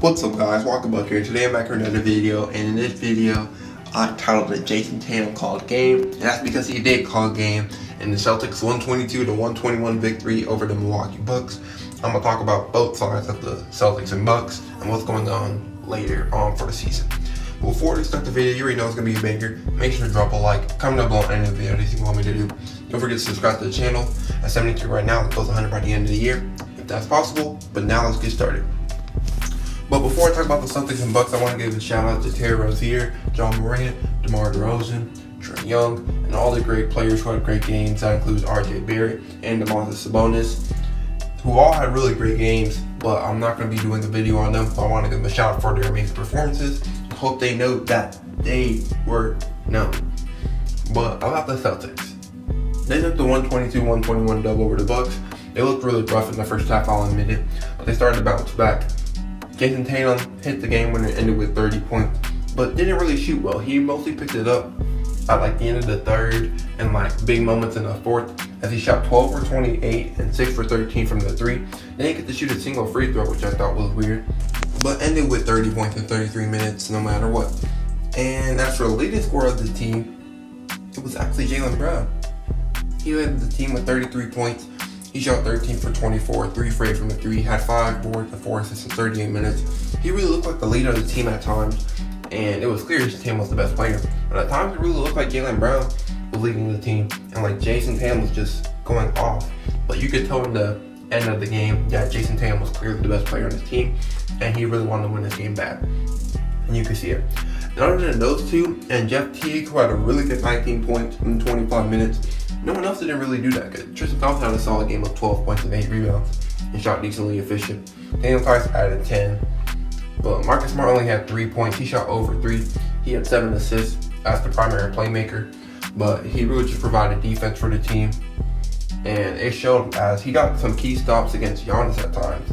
What's up guys, welcome back here. Today I'm back for another video, and in this video I titled it Jayson Tatum called game, and that's because he did call game in the Celtics 122-121 victory over the Milwaukee Bucks. I'm going to talk about both sides of the Celtics and Bucks and what's going on later on for the season. Before we start the video, you already know it's going to be a banger. Make sure to drop a like, comment down below on any of the videos you want me to do. Don't forget to subscribe to the channel. At 72 right now, it goes 100 by the end of the year, if that's possible. But now let's get started. But before I talk about the Celtics and Bucks, I want to give a shout out to Terry Rozier, John Morant, DeMar DeRozan, Trae Young, and all the great players who had great games. That includes RJ Barrett and Domantas Sabonis, who all had really great games, but I'm not going to be doing a video on them. So I want to give them a shout out for their amazing performances. Hope they know that they were known. But about the Celtics, they took the 122-121 dub over the Bucks. They looked really rough in the first half, I'll admit it, but they started to bounce back. Jayson Tatum hit the game winner, ended with 30 points, but didn't really shoot well. He mostly picked it up at like the end of the third and like big moments in the fourth, as he shot 12 for 28 and 6 for 13 from the three. They didn't get to shoot a single free throw, which I thought was weird, but ended with 30 points in 33 minutes no matter what. And as for the leading scorer of the team, it was actually Jaylen Brown. He led the team with 33 points. He shot 13 for 24, 3 for 8 from the 3, had 5 boards and 4 assists in 38 minutes. He really looked like the leader of the team at times, and it was clear his team was the best player. But at times it really looked like Jaylen Brown was leading the team, and like Jayson Tatum was just going off. But you could tell in the end of the game that Jayson Tatum was clearly the best player on his team, and he really wanted to win this game bad. And you could see it. And other than those two, and Jeff Teague, who had a really good 19 points in 25 minutes, no one else didn't really do that good. Tristan Thompson had a solid game of 12 points and 8 rebounds and shot decently efficient. Daniel Tice added 10. But Marcus Smart only had 3 points. He shot over 3. He had 7 assists as the primary playmaker. But he really just provided defense for the team. And it showed as he got some key stops against Giannis at times.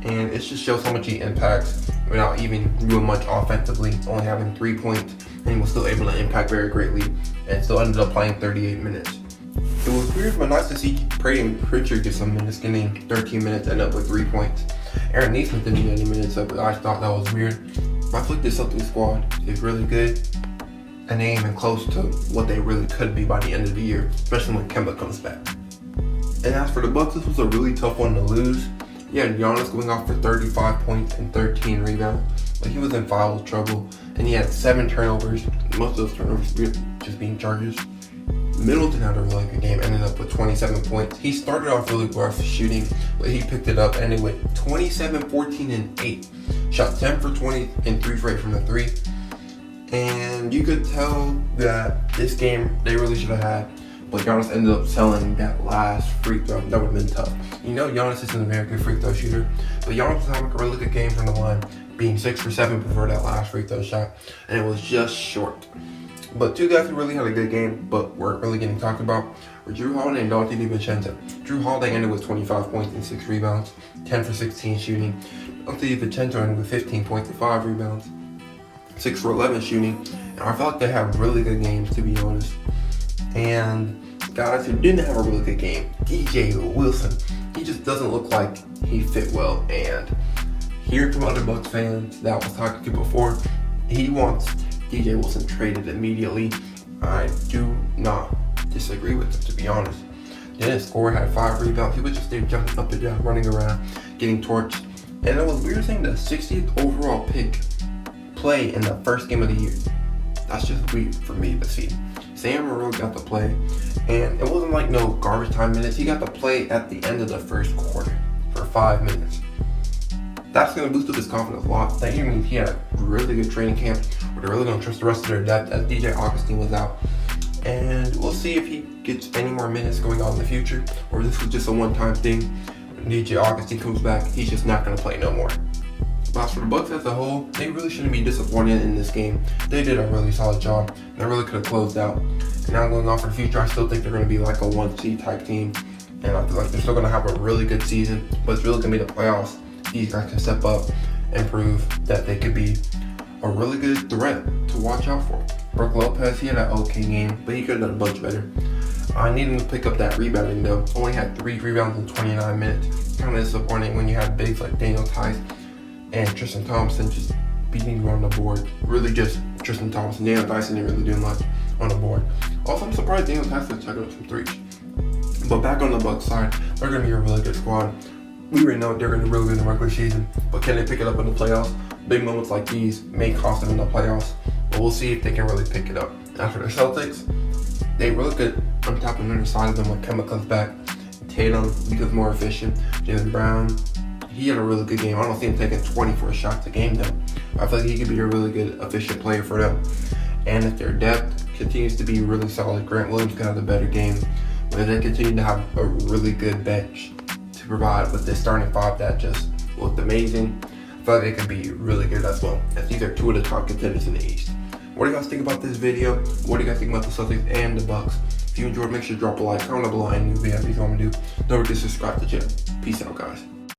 And it just shows how much he impacts without even doing much offensively, only having 3 points. And he was still able to impact very greatly and still ended up playing 38 minutes. It was weird but nice to see Peyton Pritchard get some minutes, getting 13 minutes and up with 3 points. Aaron Neesmith didn't get any minutes up, but I thought that was weird. I feel like this Celtics squad is really good, and they ain't even close to what they really could be by the end of the year, especially when Kemba comes back. And as for the Bucks, this was a really tough one to lose. You had Giannis going off for 35 points and 13 rebounds, but he was in foul trouble, and he had 7 turnovers, most of those turnovers just being charges. Middleton had a really good game, ended up with 27 points. He started off really rough shooting, but he picked it up, ended with 27, 14, and 8. Shot 10 for 20 and 3 for 8 from the 3. And you could tell that this game they really should have had, but Giannis ended up selling that last free throw. That would have been tough. You know Giannis isn't a very good free throw shooter, but Giannis was having a really good game from the line, being 6 for 7 before that last free throw shot, and it was just short. But two guys who really had a good game but weren't really getting talked about were Jrue Holiday and Dante DiVincenzo. Jrue Holiday ended with 25 points and 6 rebounds, 10 for 16 shooting. Dante DiVincenzo ended with 15 points and 5 rebounds, 6 for 11 shooting. And I felt like they had really good games, to be honest. And guys who didn't have a really good game, DJ Wilson, he just doesn't look like he fit well. And hearing from other Bucks fans that I was talking to before, he wants DJ Wilson traded immediately. I do not disagree with him, to be honest. Didn't score, had 5 rebounds. He was just there jumping up and down, running around, getting torched. And it was weird seeing the 60th overall pick play in the first game of the year. That's just weird for me to see. Sam Morril got to play, and it wasn't like no garbage time minutes. He got to play at the end of the first quarter for 5 minutes. That's going to boost up his confidence a lot. That means he had a really good training camp where they're really going to trust the rest of their depth as DJ Augustine was out. And we'll see if he gets any more minutes going on in the future, or this was just a one-time thing. When DJ Augustine comes back, he's just not going to play no more. But as for the Bucks as a whole, they really shouldn't be disappointed in this game. They did a really solid job. They really could have closed out. And now going on for the future, I still think they're going to be like a 1-seed type team. And I feel like they're still going to have a really good season, but it's really going to be the playoffs. These guys can step up and prove that they could be a really good threat to watch out for. Brook Lopez, he had an okay game, but he could have done a bunch better. I need him to pick up that rebounding though. Only had 3 rebounds in 29 minutes. Kind of disappointing when you have bigs like Daniel Tice and Tristan Thompson just beating you on the board. Really just Tristan Thompson. Daniel Dyson didn't really do much on the board. Also, I'm surprised Daniel Dyson took up some threes. But back on the Bucks side, they're going to be a really good squad. We already know they're going to be really good in the regular season, but can they pick it up in the playoffs? Big moments like these may cost them in the playoffs, but we'll see if they can really pick it up. As for the Celtics, they really good on top and underside of them when Kemba comes back. Tatum becomes more efficient. Jaylen Brown, he had a really good game. I don't see him taking 24 shots a game though. I feel like he could be a really good, efficient player for them. And if their depth continues to be really solid, Grant Williams could have a better game. But if they continue to have a really good bench to provide with this starting five that just looked amazing, I feel like they could be really good as well. As these are two of the top contenders in the East. What do you guys think about this video? What do you guys think about the Celtics and the Bucks? If you enjoyed, make sure to drop a like, comment down below, and if you have anything you want me to do, don't forget to subscribe to the channel. Peace out, guys.